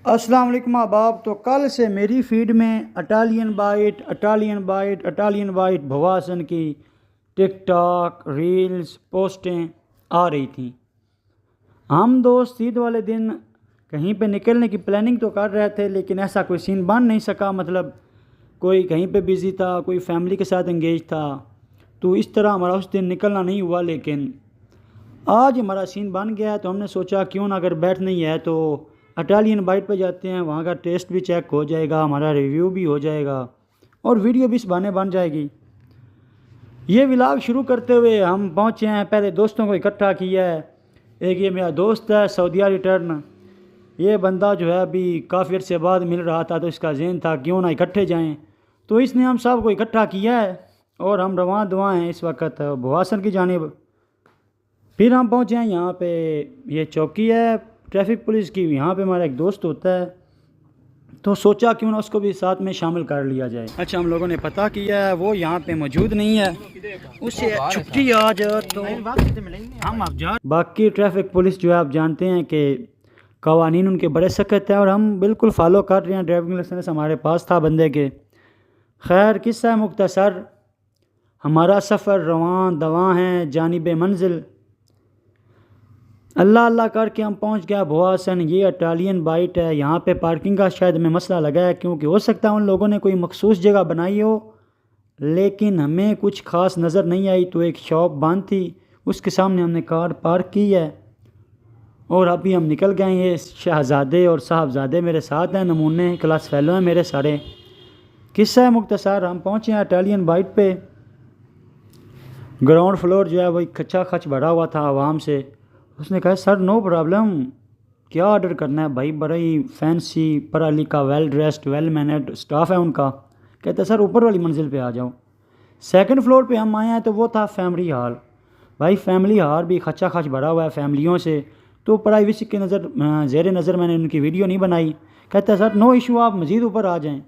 अस्सलाम वालेकुम अहबाब। तो कल से मेरी फीड में अटालियन बाइट भवासन की टिकटॉक रील्स पोस्टें आ रही थी। हम दोस्त ईद वाले दिन कहीं पे निकलने की प्लानिंग तो कर रहे थे, लेकिन ऐसा कोई सीन बन नहीं सका। मतलब कोई कहीं पे बिज़ी था, कोई फैमिली के साथ एंगेज था, तो इस तरह हमारा उस दिन निकलना नहीं हुआ। लेकिन आज हमारा सीन बन गया है, तो हमने सोचा क्यों ना, अगर बैठ नहीं है तो अटालियन बाइट पे जाते हैं। वहाँ का टेस्ट भी चेक हो जाएगा, हमारा रिव्यू भी हो जाएगा और वीडियो भी इस बहाने बन जाएगी। ये व्लॉग शुरू करते हुए हम पहुँचे हैं, पहले दोस्तों को इकट्ठा किया है। एक ये मेरा दोस्त है सऊदीया रिटर्न, ये बंदा जो है अभी काफ़ी अर्से बाद मिल रहा था, तो इसका ज़हन था क्यों ना इकट्ठे जाएँ, तो इसने हम सब को इकट्ठा किया है और हम रवां दुआ हैं इस वक्त भवासन की जानिब। फिर हम पहुँचे हैं यहाँ पे, ये चौकी है ट्रैफिक पुलिस की। यहाँ पे हमारा एक दोस्त होता है, तो सोचा क्यों ना उसको भी साथ में शामिल कर लिया जाए। अच्छा, हम लोगों ने पता किया है, वो यहाँ पे मौजूद नहीं है, उससे छुट्टी आज, तो हम अब जा। बाकी ट्रैफिक पुलिस जो है आप जानते हैं कि कवानीन उनके बड़े सख्त हैं और हम बिल्कुल फॉलो कर रहे हैं। ड्राइविंग लाइसेंस हमारे पास था बंदे के। खैर किस्सा मुख्तसर, हमारा सफ़र रवां दवां है जानिब मंजिल। अल्लाह अल्लाह करके हम पहुंच गया भवासन। ये अटालियन बाइट है। यहाँ पे पार्किंग का शायद में मसला लगा है, क्योंकि हो सकता है उन लोगों ने कोई मखसूस जगह बनाई हो, लेकिन हमें कुछ ख़ास नज़र नहीं आई। तो एक शॉप बंद थी, उसके सामने हमने कार पार्क की है और अभी हम निकल गए। ये शहज़ादे और साहबजादे मेरे साथ हैं, नमूने क्लास फेलो हैं मेरे सारे। किस्सा है मुख्तसर, हम पहुँचे हैं अटालियन बाइट पे। ग्राउंड फ्लोर जो है वही खचा खच भरा हुआ था आवाम से। उसने कहा सर नो प्रॉब्लम, क्या ऑर्डर करना है भाई। बड़ा ही फैंसी पढ़ा लिखा well dressed well mannered staff है उनका। कहते सर ऊपर वाली मंजिल पे आ जाओ। सेकंड फ्लोर पे हम आए हैं, तो वो था फैमिली हॉल। भाई फैमिली हॉल भी खचा खच भरा हुआ है फैमिलियों से, तो प्राइवेसी के ज़ेर नज़र मैंने उनकी वीडियो नहीं बनाई। कहता सर नो इशू, आप मज़ीद ऊपर आ जाएँ।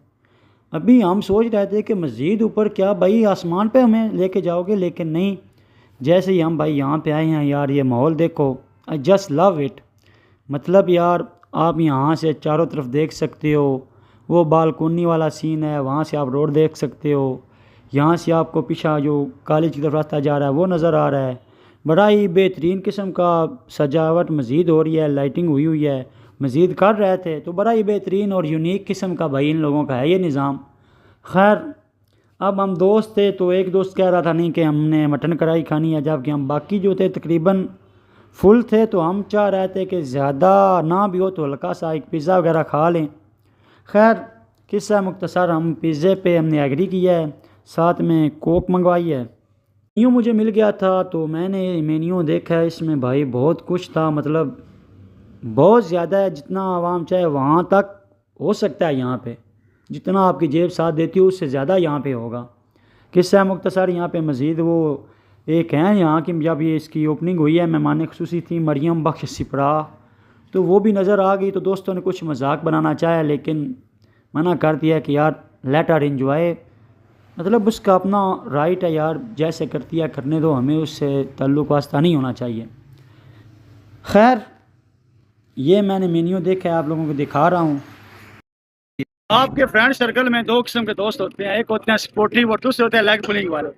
अभी हम सोच रहे थे कि मज़ीद ऊपर क्या भाई, आसमान पे हमें लेके जाओगे, लेकिन नहीं। जैसे ही हम भाई यहाँ पे आए हैं, यार ये माहौल देखो, आई जस्ट लव इट। मतलब यार आप यहाँ से चारों तरफ देख सकते हो, वो बालकोनी वाला सीन है, वहाँ से आप रोड देख सकते हो। यहाँ से आपको पीछा जो कॉलेज की तरफ रास्ता जा रहा है वो नज़र आ रहा है। बड़ा ही बेहतरीन किस्म का सजावट मज़ीद हो रही है, लाइटिंग हुई है, मज़ीद कर रहे थे। तो बड़ा ही बेहतरीन और यूनिक किस्म का भाई इन लोगों का है ये निज़ाम। खैर अब हम दोस्त थे, तो एक दोस्त कह रहा था नहीं कि हमने मटन कढ़ाई खानी है, जबकि हम बाकी जो थे तकरीबन फुल थे। तो हम चाह रहे थे कि ज़्यादा ना भी हो तो हल्का सा एक पिज़्ज़ा वगैरह खा लें। खैर किस्सा मुख्तसर, हम पिज़्ज़े पे हमने एग्री किया है, साथ में कोक मंगवाई है। मेन्यू मुझे मिल गया था, तो मैंने मेन्यू देखा है, इसमें भाई बहुत कुछ था। मतलब बहुत ज़्यादा है, जितना आवाम चाहे वहाँ तक हो सकता है। यहाँ पे जितना आपकी जेब साथ देती है उससे ज़्यादा यहाँ पे होगा। किस्सा मुख्तसर, यहाँ पे मज़ीद वो एक हैं यहाँ की, जब ये इसकी ओपनिंग हुई है मेहमान खुसूसी थी मरियम बख्श सिपरा, तो वो भी नज़र आ गई। तो दोस्तों ने कुछ मजाक बनाना चाहा, लेकिन मना कर दिया कि यार लेट हर एंजॉय। मतलब उसका अपना राइट है यार, जैसे करती है करने दो, हमें उससे ताल्लुक़ वास्ता नहीं होना चाहिए। खैर ये मैंने मेन्यू देखा है, आप लोगों को दिखा रहा हूँ। आपके फ्रेंड सर्कल में दो किस्म के दोस्त होते हैं, एक होते हैं सपोर्टिव और दूसरे होते हैं लेग पुलिंग वाले।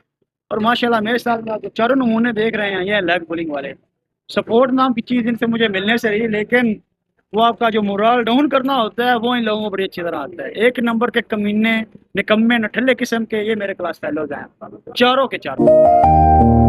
और माशाल्लाह मेरे साथ में आप चारों नमूने देख रहे हैं, ये लेग पुलिंग वाले। सपोर्ट नाम की चीज़ इनसे मुझे मिलने से रही, लेकिन वो आपका जो मोरल डाउन करना होता है वो इन लोगों को बड़ी अच्छी तरह आता है। एक नंबर के कमीने निकम्मे नठल्ले किस्म के ये मेरे क्लास फेलोज हैं, चारों के चारों।